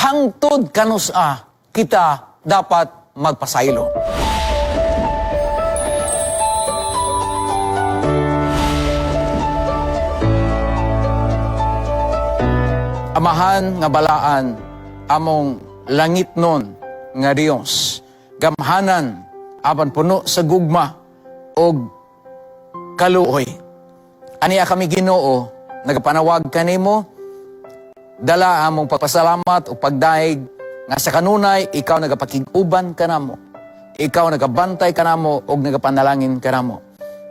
hangtod kanusa kita dapat magpasaylo. Amahan nga balaan among langit nun nga Dios, gamhanan apan puno sa gugma og kaluoy. Aniya kami Ginoo, nagapanawag kanimo, dala among pagpasalamat o pagdaig nga sa kanunay ikaw nagapakig-uban kanamo, ikaw nagabantay kanamo og nagapanalangin kanamo.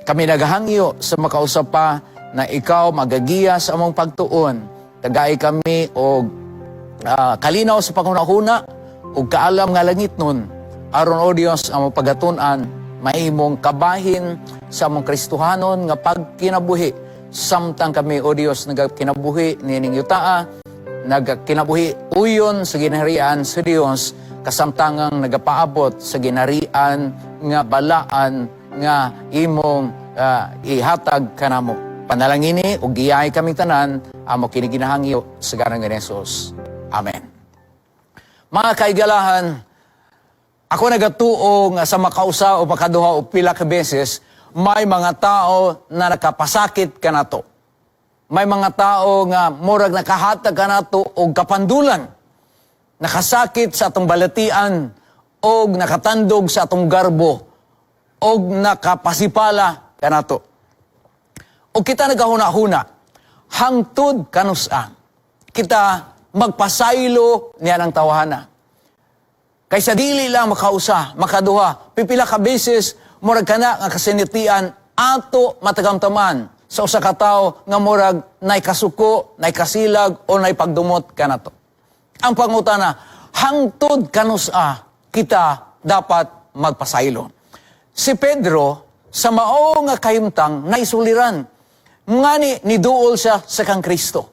Kami nagahangyo sa makausap pa na ikaw magagiya sa among pagtuon. Tagay kami og kalinaw sa pangunahuna ug kaalam nga langit nun aron o Dios ang pagatun-an mahimong kabahin sa among Kristohanon nga pagkinabuhi samtang kami o Dios nagakinabuhi nining yutaa, nagakinabuhi uyon sa ginharian sa Dios kasamtangang nagapaabot sa ginharian nga balaan nga imong ihatag kanamo. Panalangini ug giyay kami tanan amo kiniginahangyo sa ngalan ni Jesus. Amen. Mga kaigalahan, ako nagatuo nga sa makausa o makaduha o pila ka beses, may mga tao na nakapasakit kanato. May mga tao nga murag nakahatag kanato og kapandulan. Nakasakit sa atong balatian og nakatandog sa atong garbo og nakapasipala kanato. O kita nagahuna-huna, hangtod kanusa, kita magpasaylo niya ng tawhana. Kaysa dili lang makausa, makaduha, pipila ka beses, murag ka na nga kasinitian, ato matagamtaman sa usa ka tawo nga murag nay kasuko, nay kasilag, o nay pagdumot ka na to. Ang pangutana, hangtod kanusa, kita dapat magpasaylo. Si Pedro, sa mao nga kahimtang, naisuliran, ngani niduol siya sa kang Kristo.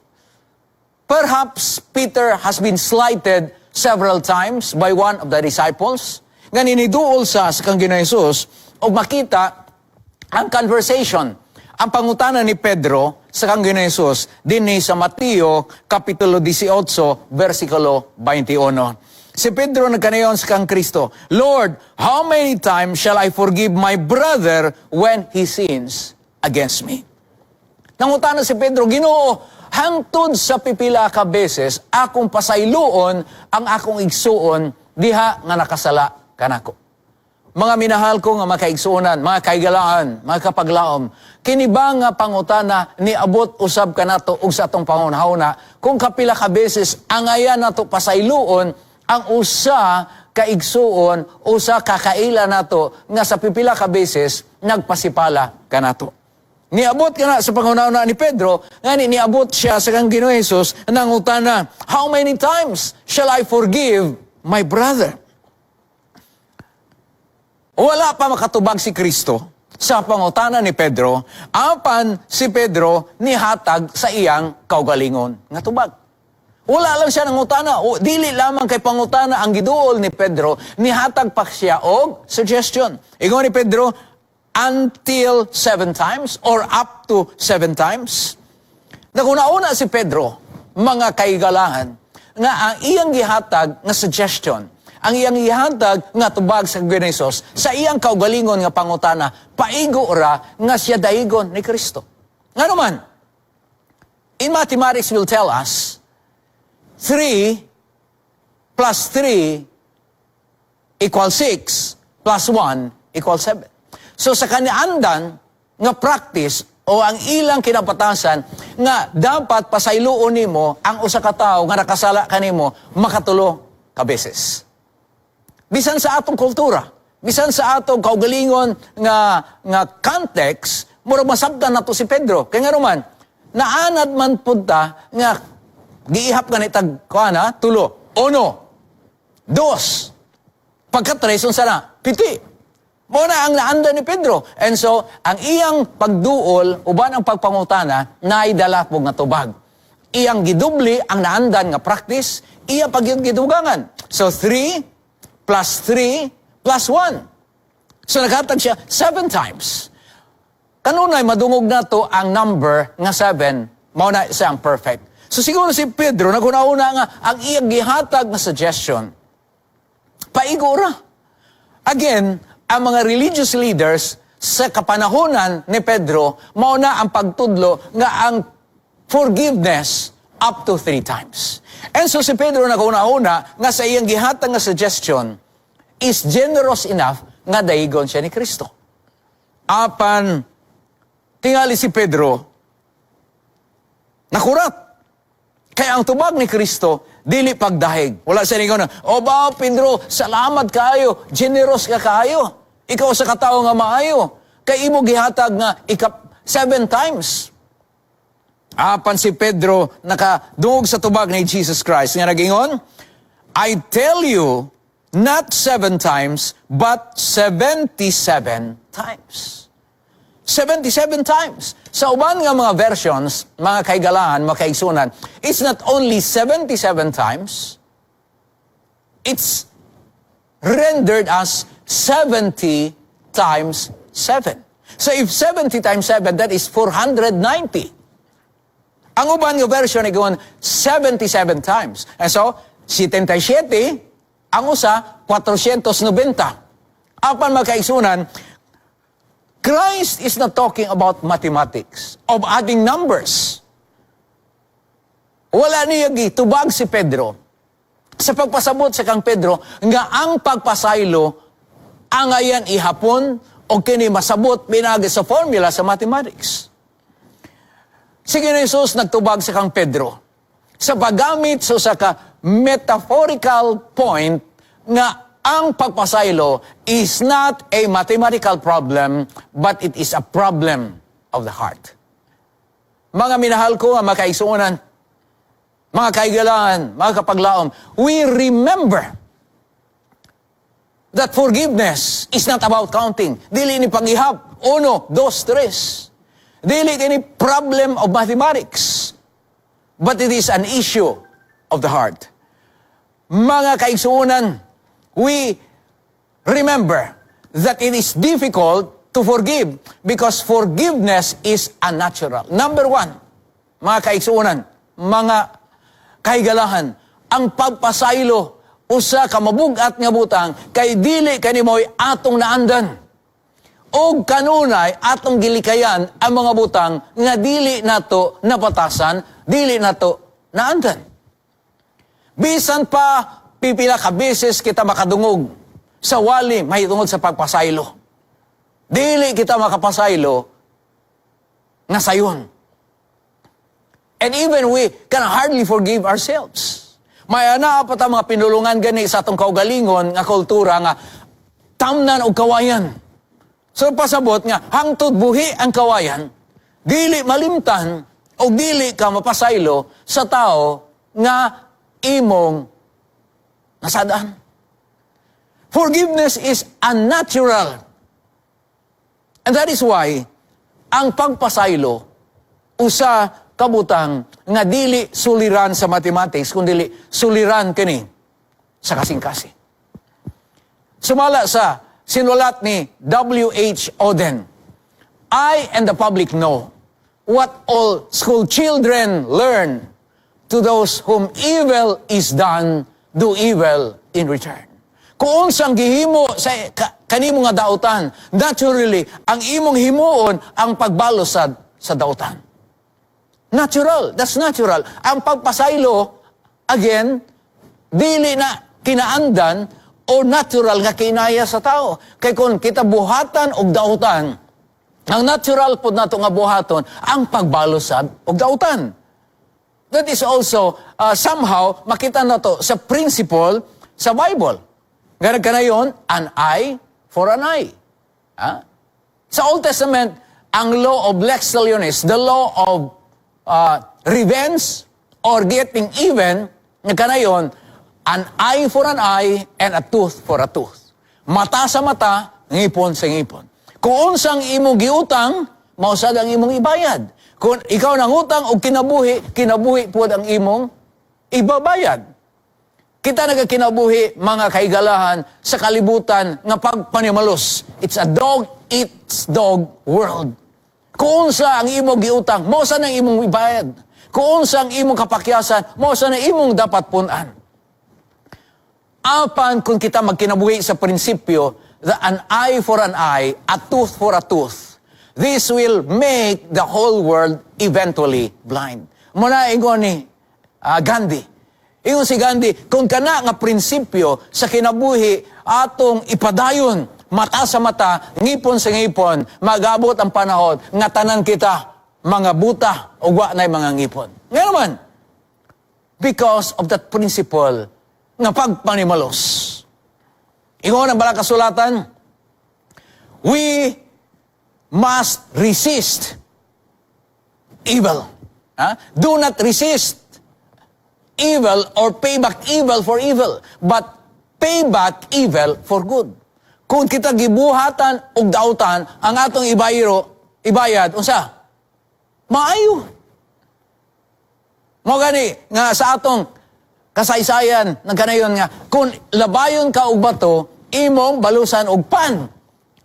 Perhaps Peter has been slighted several times by one of the disciples. Ngani niduol siya sa kang Ginoong Hesus o makita ang conversation, ang pangutana ni Pedro sa kang Ginoong Hesus dinhi sa Mateo kapitulo 18 versikulo 21. Si Pedro nagkanayon sa kang Kristo, Lord, how many times shall I forgive my brother when he sins against me? Nangutana si Pedro, Ginoo, hangtod sa pipila ka beses, akong pasayloon ang akong igsuon, diha nga nakasala kanako. Mga minahal ko nga makaigsuonan, mga kaigalaan, mga kapaglaom, kini ba nga pangutana ni abot usab kanato ug sa atong pangunahuna, kung kapila ka beses, angaya nato pasayloon, ang usa ka igsuon, usa ka kaila nato, nga sa pipila ka beses, nagpasipala kanato. Niabot ka na sa pangunahuna ni Pedro, nga niabot siya sa kang Ginoong Hesus, nang utana, how many times shall I forgive my brother? Wala pa makatubag si Kristo sa pangutana ni Pedro, apan si Pedro nihatag sa iyang kaugalingon nga tubag. Wala lang siya nangutana, o dili lamang kay pangutana ang giduol ni Pedro, nihatag pa siya og suggestion. Ingon ni Pedro, until 7 times or up to 7 times. Naguna-una si Pedro, mga kaigalahan, nga ang iyang gihatag nga suggestion, ang iyang gihatag nga tubag sa Ginoong Hesus, sa iyang kaugalingon nga pangutana, paigo ora nga siya daigon ni Kristo. Nga naman, in mathematics will tell us, 3 plus 3 equals 6 plus 1 equals 7. So sa kaniandan nga practice o ang ilang kinapatasan nga dapat pasayloon nimo ang usa ka tawo nga nakasala kanimo makatulo ka beses. Bisan sa atong kultura, bisan sa atong kaugalingon nga context, murag masabtan nato si Pedro. Kaya nga naman, naanad man punta nga giihap ka ni tagkuana, tulo, 1, 2, pagka-3 sana, piti. Muna ang naanda ni Pedro. And so, ang iyang pagduol, uban ang pagpangutana, naidalapog nga tubag. Iyang gidubli ang naandan nga practice, iya paggidugangan. So, 3 plus 3 plus 1. So, naghatag siya 7 times. Kanunay, madungog na to ang number nga 7, mauna siyang perfect. So siguro si Pedro, naguna-una nga, ang iyang gihatag na suggestion, paigura. Again, ang mga religious leaders sa kapanahonan ni Pedro, mauna ang pagtudlo nga ang forgiveness up to 3 times. And so si Pedro naguna-una nga sa iyang gihatag na suggestion is generous enough nga daigon siya ni Kristo. Apan, tingali si Pedro, nakurat. Kaya ang tubag ni Kristo, dili pagdahig. Wala siya ningon na, o ba, Pedro, salamat kayo, generous ka kayo. Ikaw sa katao nga maayo. Kay imo gihatag nga 7 times. Apan si Pedro nakadungog sa tubag ni Jesus Christ. Nga nagingon, I tell you, not 7 times, but 77 times. 77 times. Sa uban nga mga versions, mga kaigalahan, mga kaigsunan, it's not only 77 times, it's rendered as 70 times 7. So if 70 times 7, that is 490. Ang uban nga version ay gawin 77 times. And so, 77, ang usa, 490. Apan mga kaigsunan, Christ is not talking about mathematics, of adding numbers. Wala niya gitubag si Pedro sa pagpasabot sa kang Pedro nga ang pagpasaylo ang ayan ihapon o kini masabot pinagi sa formula sa mathematics. Sige na Jesus nagtubag sa kang Pedro sa paggamit so sa ka metaphorical point nga ang pagpasaylo is not a mathematical problem, but it is a problem of the heart. Mga minahal ko, mga kaigsuunan, mga kaigalaan, mga kapaglaom, we remember that forgiveness is not about counting. Dili ni pangihap. 1, 2, 3. Dili ni problem of mathematics, but it is an issue of the heart. Mga kaigsuunan, we remember that it is difficult to forgive because forgiveness is unnatural. Number 1, mga kaigsuunan, mga kahigalahan, ang pagpasaylo usa ka mabugat nga butang kay dili kanimoy atong naandan. O kanunay atong gilikayan ang mga butang nga dili nato napatasan, dili nato naandan. Bisan pa pipila ka beses kita makadungog sa wali mahitungod sa pagpasaylo. Dili kita makapasaylo nga sayon. And even we can hardly forgive ourselves. May ana pa ta mga pinulungan gani sa atong kaugalingon nga kultura nga tamnan og kawayan. So pasabot nga hangtod buhi ang kawayan, dili malimtan o dili ka mapasaylo sa tao nga imong nasadaan. Forgiveness is unnatural. And that is why, ang pagpasaylo, usa kabutang nga dili suliran sa mathematics, kundi suliran kini sa kasing-kasi. Sumala sa sinulat ni W.H. Auden, I and the public know what all school children learn. To those whom evil is done, do evil in return. Kung unsang gihimo sa kanimo nga dautan, naturally, ang imong himuon ang pagbalusad sa dautan. Natural, that's natural. Ang pagpasaylo, again, dili na kinaandan o natural nga kinaya sa tao. Kay kung kita buhatan og dautan, ang natural po nato nga buhaton, ang pagbalusad og dautan. That is also, somehow, makita na to sa principle sa Bible. Ganag ka na yun, an eye for an eye. Ha? Sa Old Testament, ang law of lex talionis, the law of revenge or getting even, ka na yun, an eye for an eye and a tooth for a tooth. Mata sa mata, ngipon sa ngipon. Kung unsang imong giutang, mausad ang imong ibayad. Kung ikaw nang utang o kinabuhi po ang imong ibabayad. Kita nagkinabuhi mga kaigalahan sa kalibutan nga pagpanimalos. It's a dog eats dog world. Kung sa ang imong giutang, mausa ang imong ibayad. Kung unsang imong kapakyasan, mao sa na imong dapat punan. Apan kung kita magkinabuhi sa prinsipyo, an eye for an eye, a tooth for a tooth, this will make the whole world eventually blind. Muna ingon ni Gandhi. Ingon si Gandhi, kung kana nga prinsipyo sa kinabuhi atong ipadayon, mata sa mata, ngipon sa ngipon, mag-abot ang panahon, nga tanan kita, mga buta, o wa na'y mga ngipon. Nga naman, because of that principle, nga pagpanimalos. Ingon ang balang kasulatan, we must resist evil. Do not resist evil or pay back evil for evil, but pay back evil for good. Kung kita gibuhatan og dautan ang atong ibayad, unsa? Maayo. Mo gani nga sa atong kasaysayan nagkanayon nga kung labayon ka og bato, imong balusan og pan.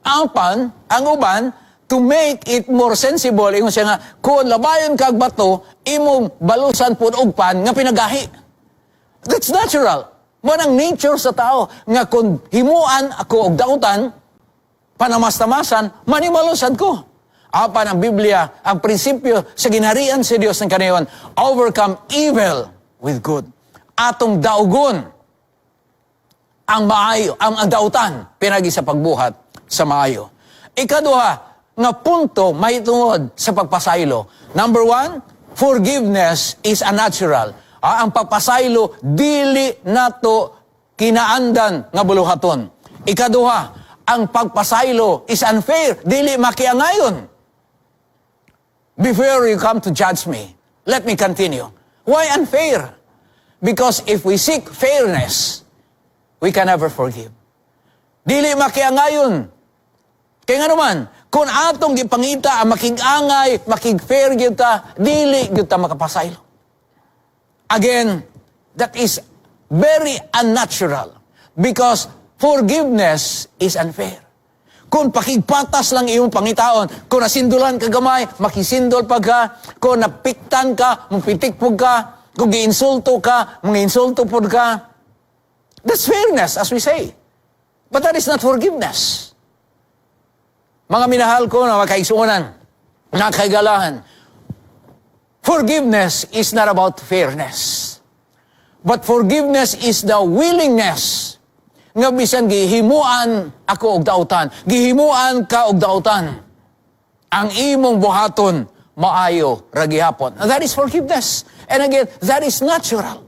Ang pan, ang uban, to make it more sensible, ingon siya nga, kung labayon ka og bato, imong balusan pud og pan nga pinagahi. That's natural. Mo ang nature sa tao nga kung himuan ako og dautan, panamas-tamasan, manimalusan ko. Apan ang Biblia, ang prinsipyo sa ginharian sa Dios ng kanayon, overcome evil with good. Atong daugon ang maayo, ang dautan, pinagi sa pagbuhat sa maayo. Ikaduha, nga punto may tungod sa pagpasaylo. Number 1, forgiveness is a natural. Ang pagpasaylo, dili nato kinaandan nga buluhaton. Ikaduha, ang pagpasaylo is unfair. Dili makiangayon. Before you come to judge me, let me continue. Why unfair? Because if we seek fairness, we can never forgive. Dili makiangayon. Kaya nga naman, kung atong gipangita ang makig-angay, makig-fair kita, dili kita makapasaylo. Again, that is very unnatural because forgiveness is unfair. Kung pakigpatas lang iyong pangitaon, kung nasindulan ka gamay, makisindol pa ka, kung napiktan ka, mapitikpog ka, kung giinsulto ka, manginsulto po ka, that's fairness, as we say. But that is not forgiveness. Mga minahal ko na makaigsuunan, nakaigalahan, forgiveness is not about fairness. But forgiveness is the willingness nga bisan gihimuan ako og dautan, gihimuan ka og dautan, ang imong buhaton maayo ra gihapon. And that is forgiveness. And again, that is natural.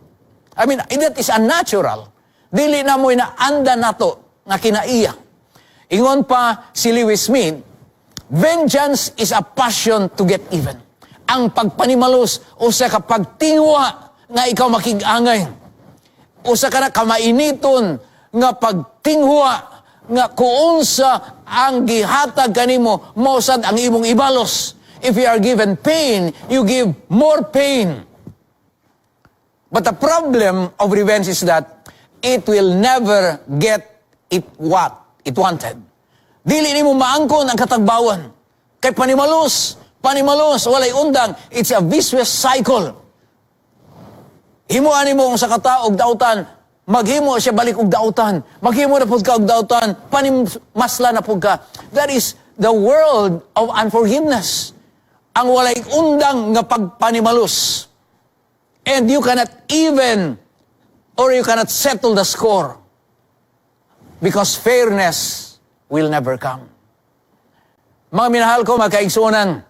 I mean, that is unnatural. Dili na mo inaanda nato nga kinaiya. Ingon pa si Lewis Smith, vengeance is a passion to get even. Ang pagpanimalos o sa kapagtingwa nga ikaw makig-angay. O sa kana kamainiton nga pagtingwa nga kuunsa ang gihatag kanimo mausad ang imong ibalos. If you are given pain, you give more pain. But the problem of revenge is that it will never get it what it wanted. Dili nimo maangkon ang katagbawan. Kay panimalos, walay undang, it's a vicious cycle. Himuan nimo sa kataog dautan, maghimo siya balik og dautan. Maghimo na pud ka og dautan, masla na pud ka. That is the world of unforgiveness. Ang walay undang nga pagpanimalos. And you cannot even or you cannot settle the score because fairness will never come. Mga minahal ko, mga kaigsunan,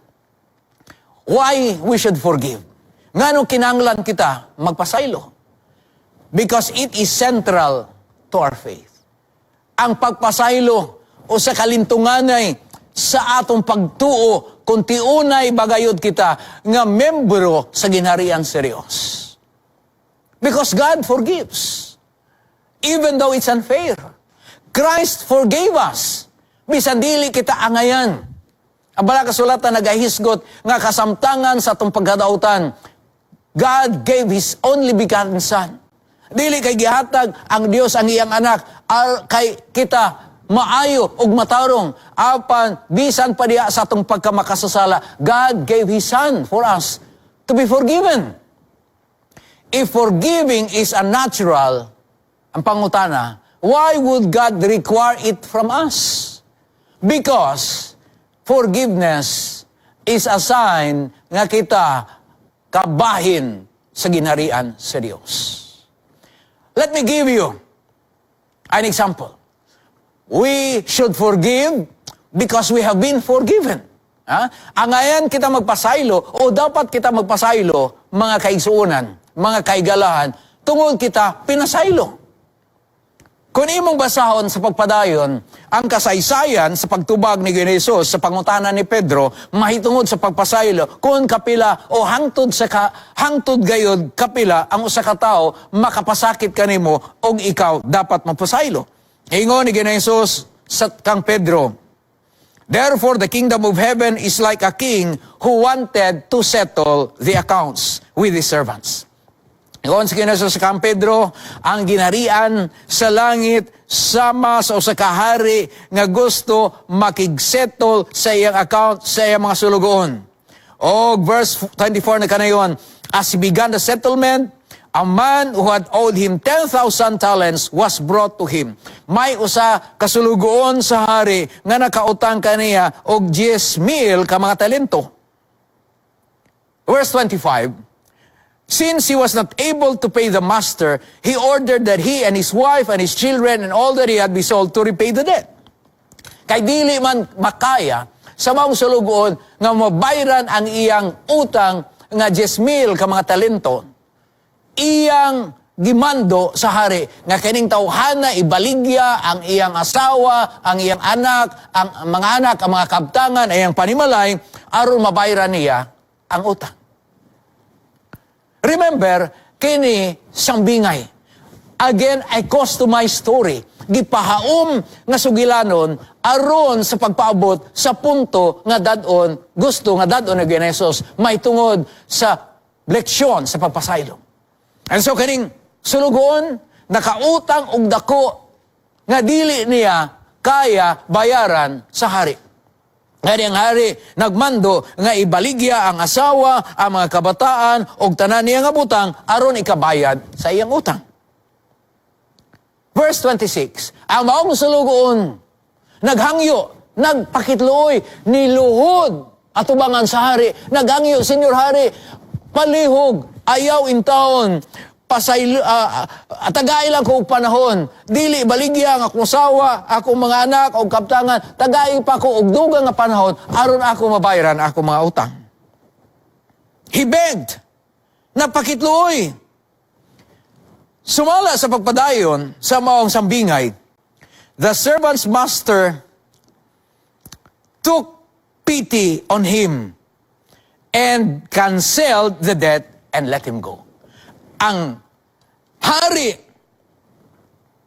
why we should forgive? Ngano kinahanglan kita magpasaylo? Because it is central to our faith. Ang pagpasaylo o sa kalintunganay sa atong pagtuo kung tiunay bagayod kita nga membro sa ginharian sa Dios. Because God forgives. Even though it's unfair. Christ forgave us. Bisan dili kita angayan. Ang bala kasulatan nagahisgot nga kasamtangan sa atong pagkadautan. God gave His only begotten Son. Dili kay gihatag ang Dios ang iyang anak kay kita maayo ug matarong apan bisan pa diha sa atong pagkamakasasala. God gave His Son for us to be forgiven. If forgiving is unnatural, ang pangutana, why would God require it from us? Because forgiveness is a sign nga kita kabahin sa ginharian sa Dios. Let me give you an example. We should forgive because we have been forgiven. Angayan kita magpasaylo o dapat kita magpasaylo, mga kaigsuunan, mga kaigalahan, tungod kita pinasaylo. Kung imong basahon sa pagpadayon, ang kasaysayan sa pagtubag ni Ginoong sa pangutana ni Pedro, mahitungod sa pagpasaylo, kung kapila o hangtod gayod kapila ang usa ka tawo makapasakit kanimo og ikaw dapat magpasaylo. Ingon ni Ginoong sa kang Pedro, therefore the kingdom of heaven is like a king who wanted to settle the accounts with his servants. Ingon si Ginoong sa kang Pedro, ang ginharian sa langit sama sa usa ka hari nga gusto makigsettle sa iyang account sa iyang mga sulugoon. O verse 24 na kanayon, as he began the settlement, a man who had owed him 10,000 talents was brought to him. May usa kasulugoon sa hari nga nakautang kaniya og 10,000 ka mga talento. Verse 25, since he was not able to pay the master, he ordered that he and his wife and his children and all that he had be sold to repay the debt. Kay dili man makaya sa maong sulugoon nga mabayran ang iyang utang nga 10,000 ka mga talento, iyang gimando sa hari nga kining tawhana ibaligya ang iyang asawa, ang iyang anak, ang mga kabtangan, ang iyang panimalay aron mabayran niya ang utang. Remember, kini sambingay. Again, I customize story. Gipahaom nga sugilanon aron sa pagpaabot sa punto nga gusto nga dadon ni Ginoong may tungod sa leksyon sa pagpasaylo. And so kaning sulugoon nakautang og dako nga dili niya kaya bayaran sa hari. Nga ang hari nagmando nga ibaligya ang asawa, ang mga kabataan, og tanan niya nga butang, aron ikabayad sa iyang utang. Verse 26, ang maong sulugoon, naghangyo, nagpakitluoy, niluhod, atubangan sa hari, naghangyo, Senyor Hari, palihog, ayaw in taon, tagay lang ko og panahon, dili baligya ang akong asawa, akong mga anak og kaptangan, tagay pa ko og dugang nga panahon aron ako mabayaran akong mga utang. He begged, napakitluoy. Sumala sa pagpadayon sa maong sambingay, the servant's master took pity on him and canceled the debt and let him go. Ang hari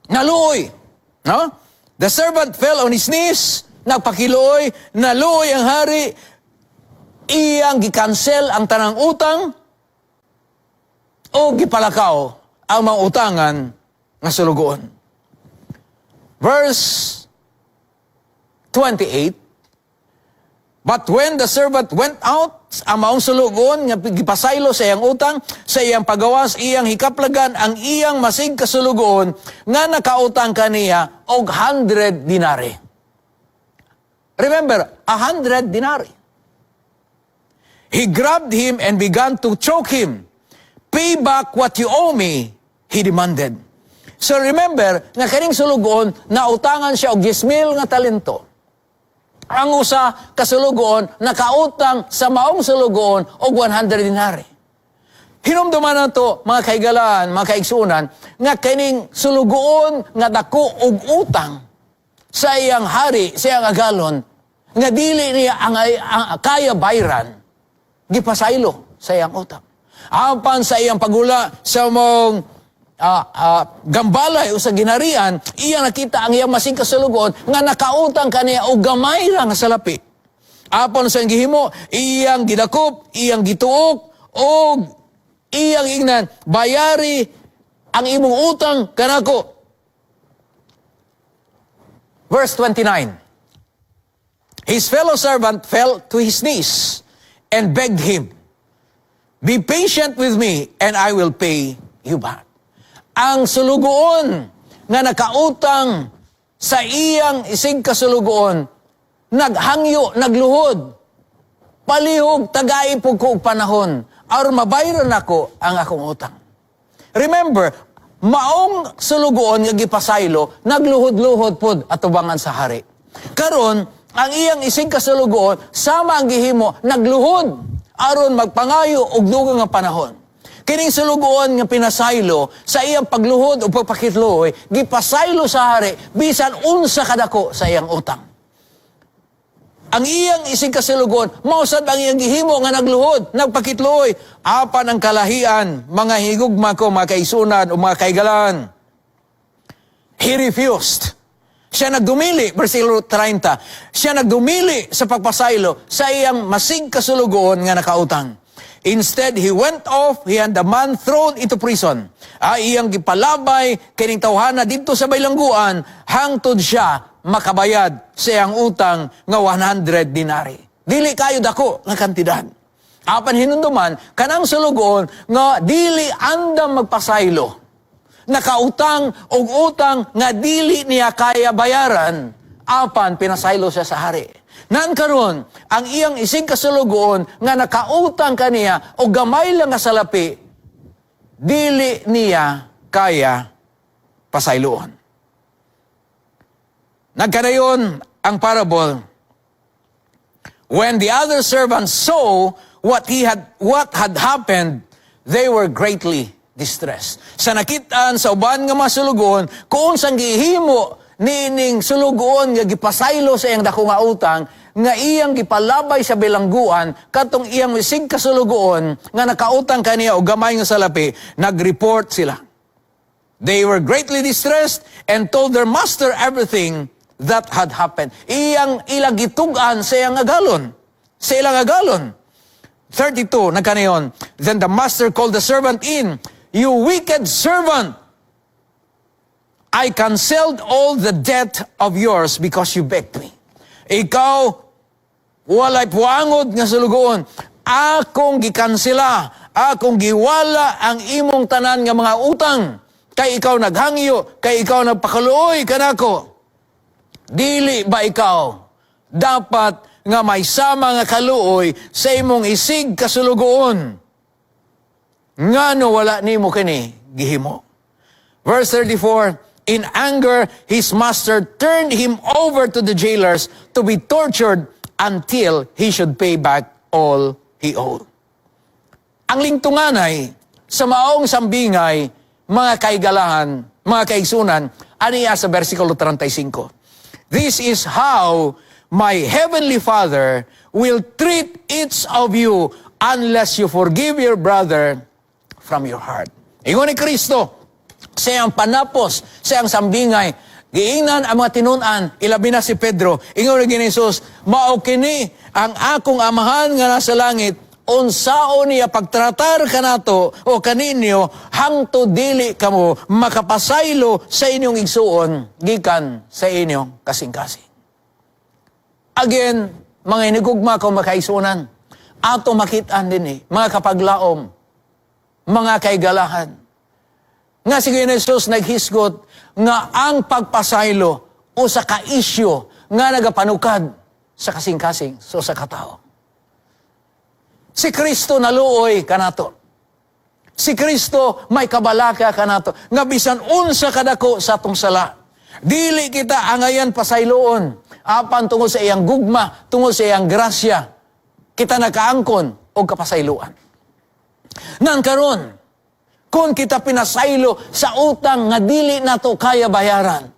naluoy, no? The servant fell on his knees, nagpakiluoy, naluoy ang hari, iyang gikansel ang tanang utang o gipalakaw ang mga utangan nga sulugoon. Verse 28, but when the servant went out, ang maong sulugoon nga gipasaylo sa iyang utang, sa iyang pagawas, iyang hikaplagan, ang iyang masig kasulugoon nga nakautang kaniya og 100 dinari. Remember, 100 dinari. He grabbed him and began to choke him. Pay back what you owe me, he demanded. So remember, nga kaning sulugoon, nautangan siya og 10,000 nga talento. Ang usa kasulugoon nakautang sa maong sulugoon og 100 dinari. Hinumduman na to, mga kaigalaan, mga kaigsunan, nga kining sulugoon nga dako og utang sa iyang hari, sa iyang agalon, nga dili niya ang kaya bayran, gipasaylo sa iyang utang. Apan sa iyang pagula sa mong gambalay o sa ginarian, iya nakita ang iyang masing kasulugon nga nakautang kaniya o gamay lang sa lapi. Apon sa gihimo, iyang gidakop, iyang gituok, o iyang ingnan, bayari ang imong utang kanako. Verse 29, his fellow servant fell to his knees and begged him, Be patient with me, and I will pay you back. Ang sulugoon nga nakautang sa iyang isig kasulugoon, naghangyo, nagluhod, palihog, tagaipog ko og panahon, aron mabayaran ako ang akong utang. Remember, maong sulugoon nga gipasaylo, nagluhod-luhod pod atubangan sa hari. Karon, ang iyang isig kasulugoon, sama ang gihimo, nagluhod, aron magpangayo og dugang nga panahon. Kining sulugoon nga pinasaylo sa iyang pagluhod o pagpakitloy, gipasaylo sa hari, bisan unsa kadako sa iyang utang. Ang iyang isig kasulugoon, mausad ang iyang gihimo nga nagluhod, nagpakitloy, apan ang kalahian, mga higugma ko, mga kaisunan o mga kaigalan. He refused. Siya nagdumili, versikulo 30, siya nagdumili sa pagpasaylo sa iyang masig kasulugoon nga nakautang. Instead, he went off, he had the man thrown into prison. Iyang gipalabay, kining tawhana dito sa baylangguan, hangtod siya makabayad sa iyang utang nga 100 dinari. Dili kayo dako nga kantidad. Apan hinunduman, kanang sulugoon nga dili andam magpasaylo. Nakautang og utang nga dili niya kaya bayaran, apan pinasaylo siya sa hari. Nan karon, ang iyang isig kasulugoon nga nakautang kaniya o gamay lang nga salapi, dili niya kaya pasayloon. Nagkanayon ang parable. When the other servants saw what had happened, they were greatly distressed. Sa nakitaan sa uban nga mga sulugoon, kung sang gihimo nining sulugoon nga gipasaylo sa iyang dako nga utang, nga iyang gipalabay sa bilangguan, katong iyang isig kasulugoon, nga nakautang kaniya o gamay nga salapi, nag-report sila. They were greatly distressed and told their master everything that had happened. Iyang ilang gitugan sa iyang agalon. Sa ilang agalon. 32, nagkanayon. Then the master called the servant in. You wicked servant! I canceled all the debt of yours because you begged me. Ikaw, walay puangod nga sulugoon. Akong gikansela, akong giwala ang imong tanan nga mga utang. Kay ikaw naghangyo, kay ikaw nagpakaluoy kanako. Dili ba ikaw dapat nga may sama nga kaluoy sa imong isig kasulugoon? Ngano wala nimo kini gihimo? Verse 34, in anger, his master turned him over to the jailers to be tortured until he should pay back all he owed. Ang lingtunganay sa maong sambingay, mga kaigalahan, mga kaigsunan, aniya sa versikulo 35. This is how my heavenly Father will treat each of you unless you forgive your brother from your heart. Ingon ni Kristo, sa iyang panapos, sa iyang sambingay, giingnan ang mga tinunan, ilabi na si Pedro, ingon ni Jesus, mao kini ang akong amahan nga nasa langit, unsao niya pagtratar kanato o kaninyo, hangto dili kamo makapasaylo sa inyong igsuon, gikan sa inyong kasing-kasing. Again, mga inigugma ko makaisunan, ato makitaan din mga kapaglaom, mga kaigalahan, nga si Jesus naghisgot nga ang pagpasaylo o sa ka-isyo nga nagapanukad sa kasing-kasing so sa katao. Si Kristo naluoy kanato. Si Kristo may kabalaka kanato. Nga bisan unsa kadako sa atong sala. Dili kita angayan pasayloon. Apan tungod sa iyang gugma, tungod sa iyang grasya, kita nakaangkon o kapasayloan. Nan karon, kung kita pinasaylo sa utang nga dili nato kaya bayaran,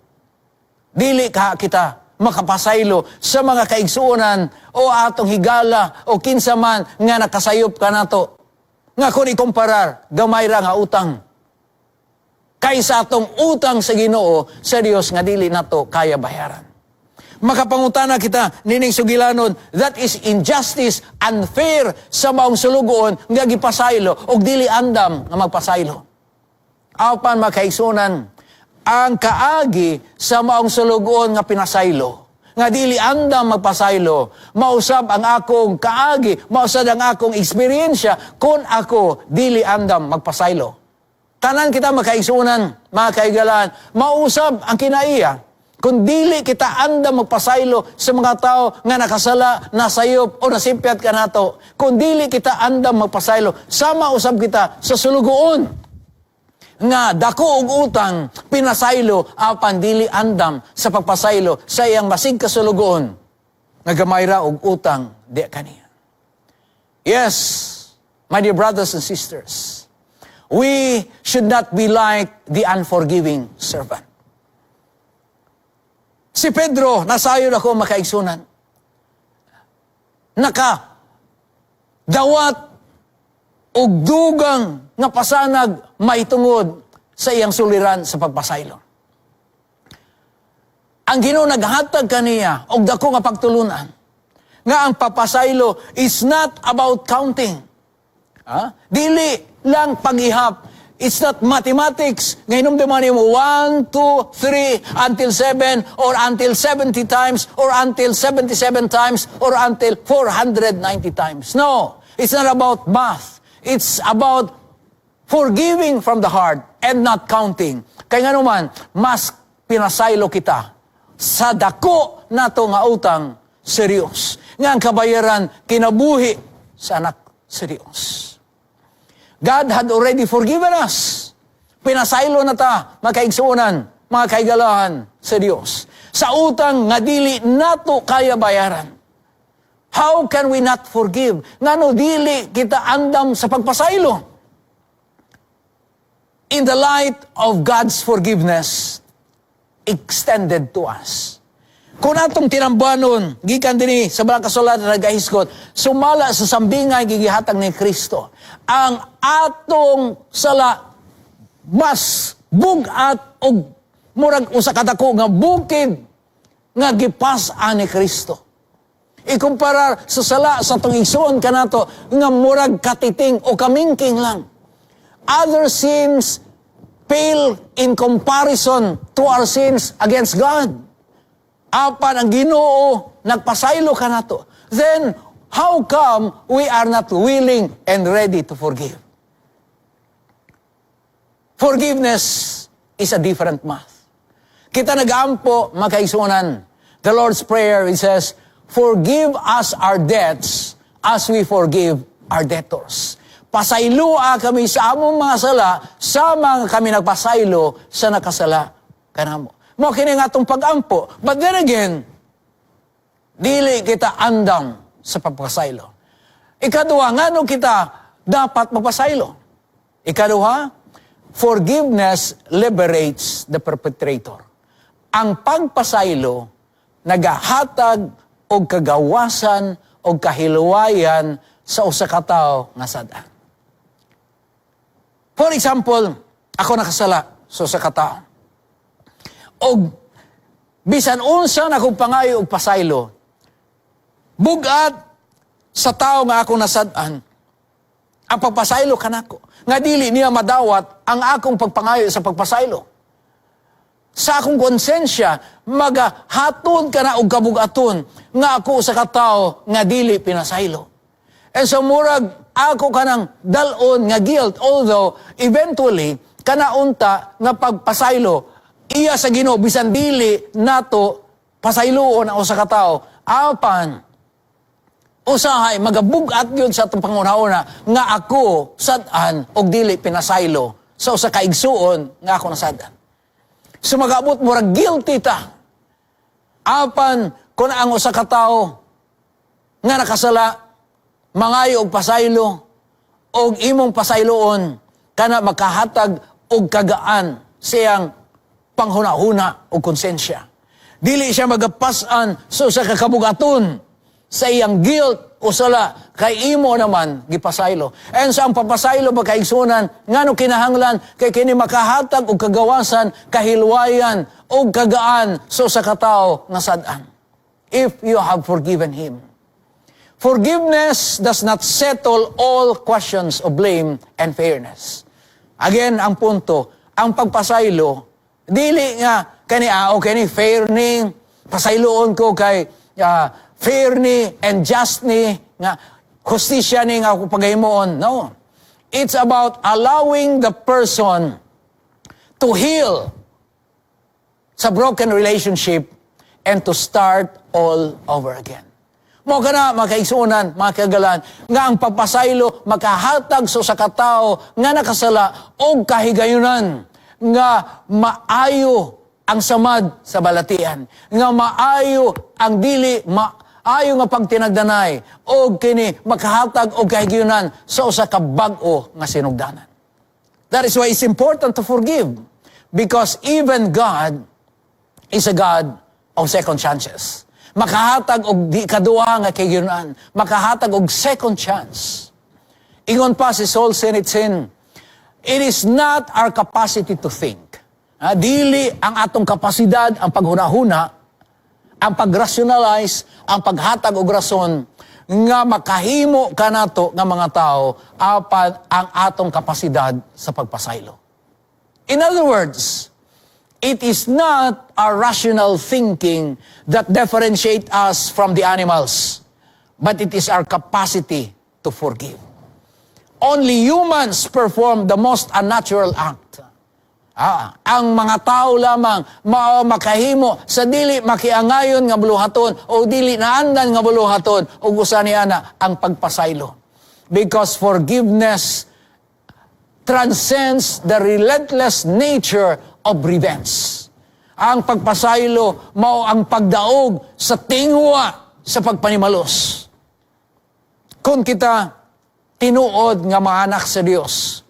dili ka kita makapasaylo sa mga kaigsuonan o atong higala o kinsa man nga nakasayop ka nato. Nga kung ikumparar, gamay ra nga utang. Kaysa atong utang sa Ginoo sa Dios nga dili nato kaya bayaran. Makapangutana kita, nining sugilanon, that is injustice, unfair sa maong sulugoon nga gipasaylo o dili andam nga magpasaylo. Apan makaigsunan, ang kaagi sa maong sulugoon nga pinasaylo, nga dili andam magpasaylo, mausab ang akong kaagi, mausab ang akong eksperyensya, kung ako dili andam magpasaylo. Tanan kita makaigsunan, mga kaigalan, mausab ang kinaiya, kung dili kita andam magpasaylo sa mga tao nga nakasala, nasayop, o nasipyat ka nato, kung dili kita andam magpasaylo, sama usab kita sa sulugoon, nga dako og utang pinasaylo apan dili andam sa pagpasaylo sa iyang masig kasulugoon nga gamay ra og utang di kaniya. Yes, my dear brothers and sisters, we should not be like the unforgiving servant. Si Pedro, nasayon ako makaigsunan, dawat og dugang nga pasanag maitungod sa iyang suliran sa pagpasaylo. Ang Ginoo naghatag kaniya og dako nga pagtulunan nga ang papasaylo is not about counting. Dili lang paghihap. It's not mathematics. Ngayon naman mo 1, 2, 3, until 7, or until 70 times, or until 77 times, or until 490 times. No, it's not about math. It's about forgiving from the heart and not counting. Kaya nga naman, mas pinasaylo kita sa dako nato nga utang serious. Nga ang kabayaran kinabuhi sa anak serious. God had already forgiven us. Pinasaylo na ta, makaigsunan, mga kaigalahan serious. Sa utang nga dili nato kaya bayaran. How can we not forgive? Ngano dili kita andam sa pagpasaylo? In the light of God's forgiveness extended to us. Kung atong tinambanon, gikan din sa balang kasulatan na nagahiskot, sumala sa sambingay gigihatag ni Kristo. Ang atong sala mas bugat o murag usa kadako nga bukid nga gipas-an ni Kristo. Ikumpara sa sala sa itong igsuon ka na to, nga murag katiting o kamingking lang. Other sins pale in comparison to our sins against God. Apan ang Ginoo, nagpasaylo ka na to. Then, how come we are not willing and ready to forgive? Forgiveness is a different math. Kita nag-ampo, makaisunan. The Lord's Prayer, it says, forgive us our debts as we forgive our debtors. Pasaylua kami sa among mga sala, sama kami nagpasaylo sa nakasala kanamo. Mo kini nga itong pag-ampo. But then again, dili kita andam sa pagpasaylo. Ikaduha, ngano kita dapat magpasaylo? Ikaduha, forgiveness liberates the perpetrator. Ang pagpasaylo, nagahatag o kagawasan o kahiluwayan sa usa ka tawo nga sada. For example, ako nakasala sa usa ka tawo. O bisan unsa na akong pangayo og pasaylo, bugat sa tawo nga ako nasad-an, ang pagpasaylo kanako, nga dili niya madawat ang akong pagpangayo sa pagpasaylo. Sa akong konsensya, magahatod ka na og kabugaton nga ako sa katao nga dili pinasaylo. And so murag ako kanang dalon nga guilt, although eventually kanaunta nga pagpasaylo iya sa Ginoo bisan dili nato pasayloon ang usa ka tawo, apan usahay magabugat gyud sa atong pangunahuna nga ako sad-an og dili pinasaylo sa usa ka igsuon nga ako nasad-an. So mag-abot murag guilty ta. Apan kun ang usa ka tawo nga nakasala mangayo og pasaylo og imong pasayloon kana makahatag og kagaan siyang panghuna-huna o konsensya. Dili siya magapasan so sa kakabugaton sa iyang guilt o sala kay imo naman gipasaylo. And sa ang papasaylo makaigsunan ngano kinahanglan kay kini makahatag og kagawasan, kahilwayan o kagaan so sa katao nga sad-an. If you have forgiven him. Forgiveness does not settle all questions of blame and fairness. Again, ang punto, ang pagpasaylo dili nga kani o kani fair ning pasayloon ko kay fair ni and just ni, nga hustisya ni nga ako pagahimoon. No. It's about allowing the person to heal sa broken relationship and to start all over again. Mo ka na, mga kaigsunan, mga kagalan, nga ang pagpasaylo, makahatag so sa katao, nga nakasala, o kahigayunan, nga maayo ang samad sa balatian, nga maayo ang dili, maayo nga pagtinagdanay, o kini makahatag o kahigayunan sa usa ka bag-o nga sinugdanan. That is why it's important to forgive, because even God is a God of second chances. Makahatag og di kaduha nga kahigayunan, makahatag og second chance. Ingon pa si Solzhenitsyn, it is not our capacity to think. Dili ang atong kapasidad, ang paghunahuna, ang pag-rationalize, ang paghatag og rason, nga makahimo ka nato nga mga tao apan ang atong kapasidad sa pagpasaylo. In other words, it is not our rational thinking that differentiate us from the animals, but it is our capacity to forgive. Only humans perform the most unnatural act. Ang mga tao lamang makahimo sa dili makiangayon nga buluhaton o dili naandan nga buluhaton o gusto niya na ang pagpasaylo. Because forgiveness transcends the relentless nature of revenge. Ang pagpasaylo mao ang pagdaog sa tingwa sa pagpanimalos. Kung kita tinuod nga mga anak sa Dios,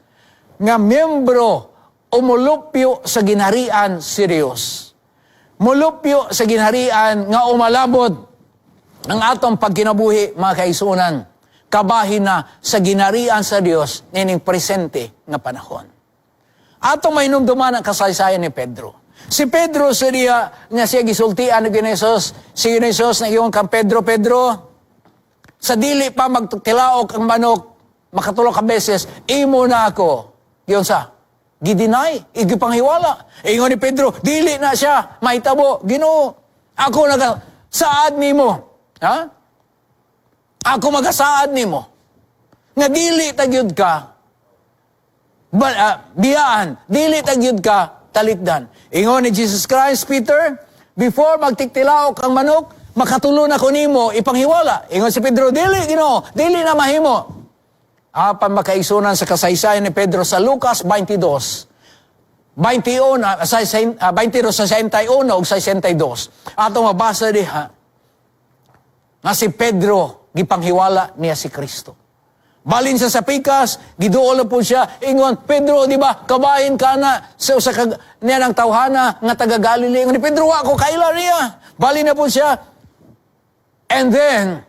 nga miyembro o mulupyo sa ginharian si Dios. Mulupyo sa ginharian nga umalabot ang atong pagkinabuhi, mga kaisunan, kabahin na sa ginharian sa Dios nining presente nga panahon. Atong mainumduman ang kasaysayan ni Pedro. Si Pedro siya nga siya gisultian ni Ginesos. Si Ginesos na iyon kang Pedro, sa dili pa magtilaok ang manok, makatulong ka beses, imo na ako. Yun sa, gidinay, igipanghiwala. Ingon ni Pedro, dili na siya, mahitabo, Ginoo. Ako nagasaad nimo. Ha? Ako magasaad nimo. Nga dili tagyud ka, biyaan, dili tagyud ka, talikdan. Ingon ni Jesus Christ, Peter, before magtiktilaok ang manok, makatulon ako nimo, ipanghiwala. Ingon si Pedro, dili, Ginoo, dili na mahimo. Apan makaisunan sa kasaysayan ni Pedro sa Lucas 22, 21 sa 61 o 62. Ato mabasa diha, nga si Pedro, gipanghiwala niya si Kristo. Balin sa pikas, giduol po siya, ingon, Pedro, di ba, kabahin ka na sa niya ng tawhana, nga taga Galilee. Ingon ni Pedro, ako kaila niya. Balin na po siya. And then,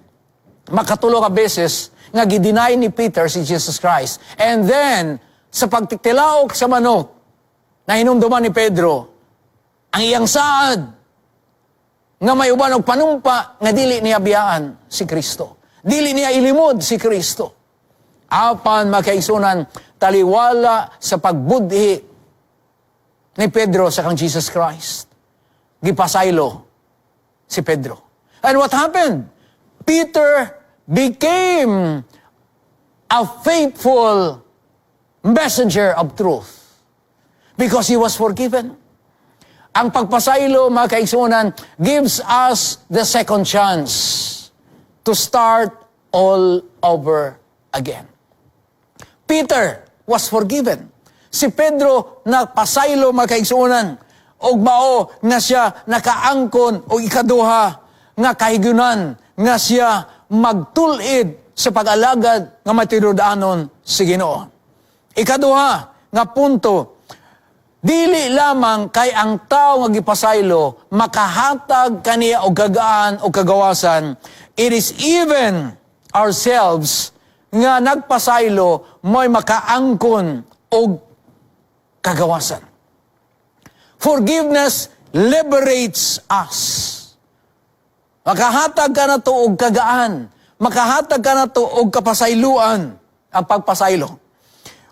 makatulo ka beses, nga gidinay ni Peter si Jesus Christ. And then, sa pagtiktilaok sa manok, na hinumduman ni Pedro, ang iyang saad, nga may uban og panumpa, nga dili niya biyaan si Kristo. Dili niya ilimod si Kristo. Apan makaisunan, taliwala sa pagbudhi ni Pedro sa kang Jesus Christ. Gipasaylo si Pedro. And what happened? Peter became a faithful messenger of truth because he was forgiven. Ang pagpasaylo, mga kaigsunan, gives us the second chance to start all over again. Peter was forgiven. Si Pedro napasaylo, mga kaigsunan, og mao nga siya nakaangkon o ikaduha nga kahigunan nga siya magtulid sa pag-alagad nga matinudanon si Ginoo. Ikaduha nga punto, dili lamang kay ang tao nga gipasaylo makahatag kaniya og gagaan o kagawasan, it is even ourselves nga nagpasaylo mo'y makaangkon og kagawasan. Forgiveness liberates us. Makahatag ka na to og kagaan. Makahatag ka na to og kapasayloan ang pagpasaylo.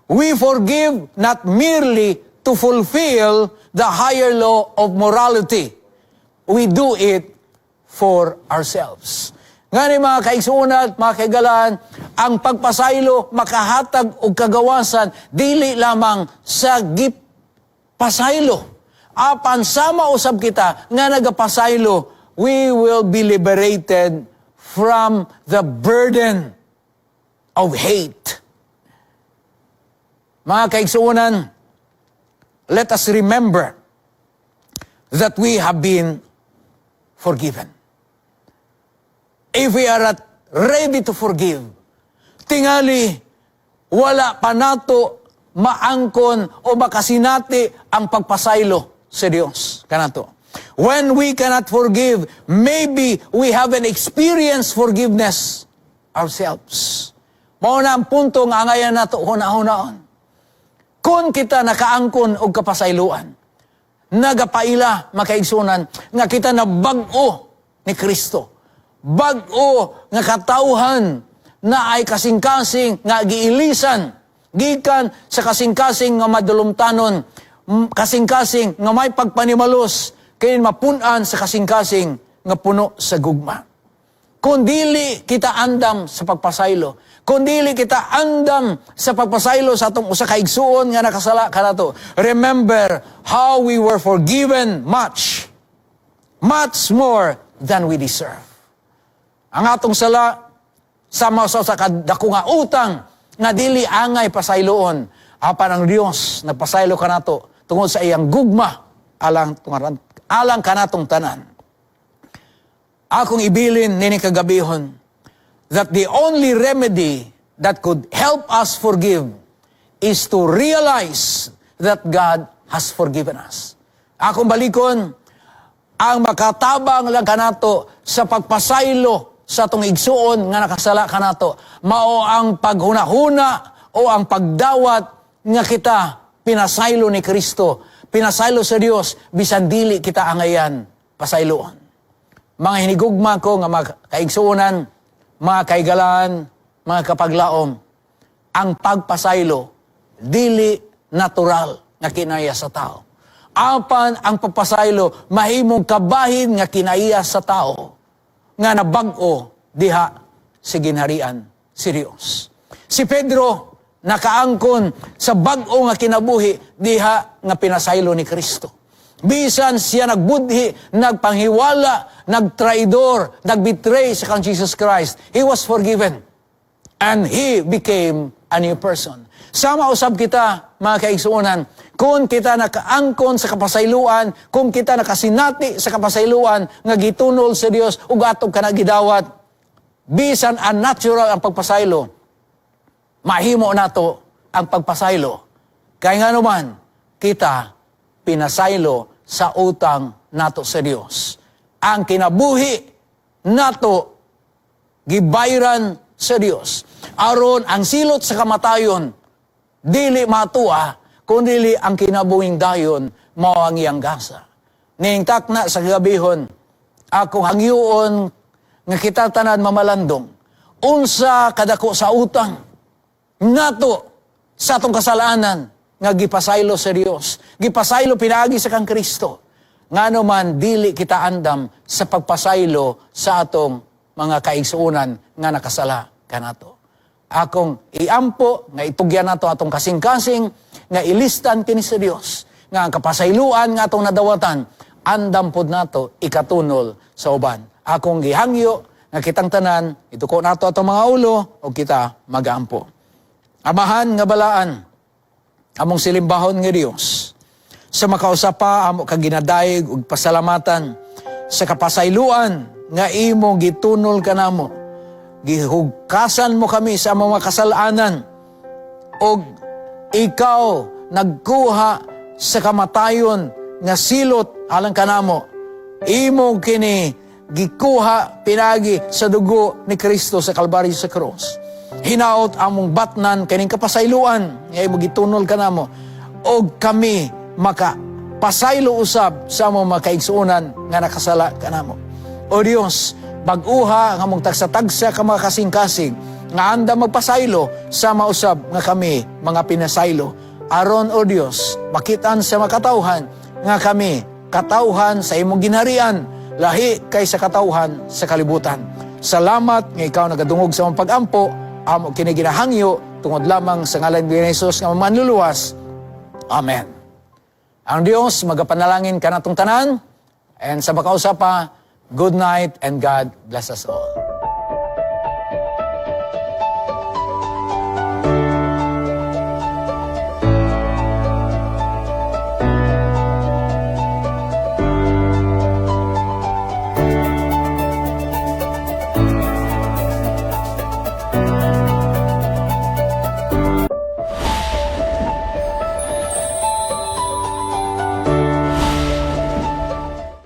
We forgive not merely to fulfill the higher law of morality, we do it for ourselves. Nga ni mga kaigsuunat, mga kaigalaan, ang pagpasaylo makahatag og kagawasan dili lamang sa pasaylo. Apan sama usab kita nga nagapasaylo, we will be liberated from the burden of hate. Mga kaigsuunan, let us remember that we have been forgiven. If we are not ready to forgive, tingali wala pa nato maangkon o makasinati ang pagpasaylo sa Dios kanato. When we cannot forgive, maybe we haven't experienced forgiveness ourselves. Mao na ang punto nga angayan nato huna-hunaon. Kung kita nakaangkon og kapasayloan, nagapaila makaigsunan nga kita na bag-o ni Kristo. Bag-o nga katawhan na ay kasing-kasing nga giilisan gikan sa kasing-kasing nga madulumtanon, kasing-kasing nga may pagpanimalos kay mapunan sa kasing-kasing nga puno sa gugma. Kung dili kita andam sa pagpasaylo, kung dili kita andam sa pagpasaylo sa atong usa ka igsuon nga nakasala kanato, remember how we were forgiven much more than we deserve. Ang atong sala, sama sa kadako nga utang, nga dili angay pasayloon, apan ang Dios nagpasaylo kanato tungod sa iyang gugma, alang kanatong tanan. Akong ibilin nini kagabihon, that the only remedy that could help us forgive is to realize that God has forgiven us. Akong balikon, ang makatabang lang kanato sa pagpasaylo sa atong igsuon nga nakasala kanato, mao ang paghuna-huna o ang pagdawat nga kita pinasaylo ni Kristo, pinasaylo sa Dios bisan dili kita angayan pasayloon. Mga hinigugma ko nga mga kaigsuonan, mga kaigalaan, mga kapaglaom, ang pagpasaylo dili natural nga kinaya sa tao. Apan ang pagpasaylo mahimong kabahin nga kinaiya sa tao nga nabag-o diha sa ginharian si Dios. Si Pedro nakaangkon sa bag-o nga kinabuhi diha nga pinasaylo ni Kristo. Bisan siya nagbudhi, nagpanghiwala, nagtraidor, nagbetray sa kang Jesus Christ, he was forgiven. And he became a new person. Sama usab kita, mga kaigsuonan, kung kita nakaangkon sa kapasayloan, kung kita nakasinati sa kapasayloan, nga gitunol sa Dios ug atong kanagidawat, bisan unnatural ang pagpasaylo, mahimo nato ang pagpasaylo. Kaya nga naman, kita pinasaylo sa utang nato sa Dios. Ang kinabuhi nato gibayran sa Dios. Aron ang silot sa kamatayon dili matua kundi ang kinabuhing dayon mao ang iyang gasa. Ningtak na sa gabihon ako hangyoon nga kita tanan mamalandong unsa kadako sa utang nato sa atong kasalanan nga gipasaylo sa Dios, gipasaylo pinagi sa kang Kristo. Ngano man dili kita andam sa pagpasaylo sa atong mga kaigsuonan nga nakasala kanato. Akong iampo nga itugyan nato atong kasing-kasing nga ilistan kini sa Dios nga ang kapasayloan nga atong nadawatan andam pod nato ikatunol sa uban. Akong gihangyo nga kitang tanan ituko nato atong mga ulo o kita magampo. Amahan nga balaan among silimbahon nga Dios, sa makausapa amo kang ginadayeg ug pasalamatan sa kapasayloan nga imo gitunol kanamo, gihugkasan mo kami sa among mga kasalanan ug ikaw nagkuha sa kamatayon nga silot alang kanamo, imo kini gikuha pinagi sa dugo ni Kristo sa Kalbaryo sa krus. Hinaot among batnan kaning kapasayloan nga imo gitunol kanamo og kami maka pasaylo usab sa among mga kaigsuonan nga nakasala kanamo. O Dios, bag-uha nga among tagsa-tagsa ka mga kasing-kasing nga anda magpasaylo sa mausab nga kami mga pinasaylo aron o Dios makitaan sa makatawhan nga kami katawhan sa imong ginharian, lahi kay sa katawhan sa kalibutan. Salamat nga ikaw nagadungog sa imong pag-ampo, amo kini ginahangyo tungod lamang sa ngalan ni Jesus nga manluluwas. Amen. Ang Dios magapanalangin kanatong tanan, and sa makausapa, good night and God bless us all.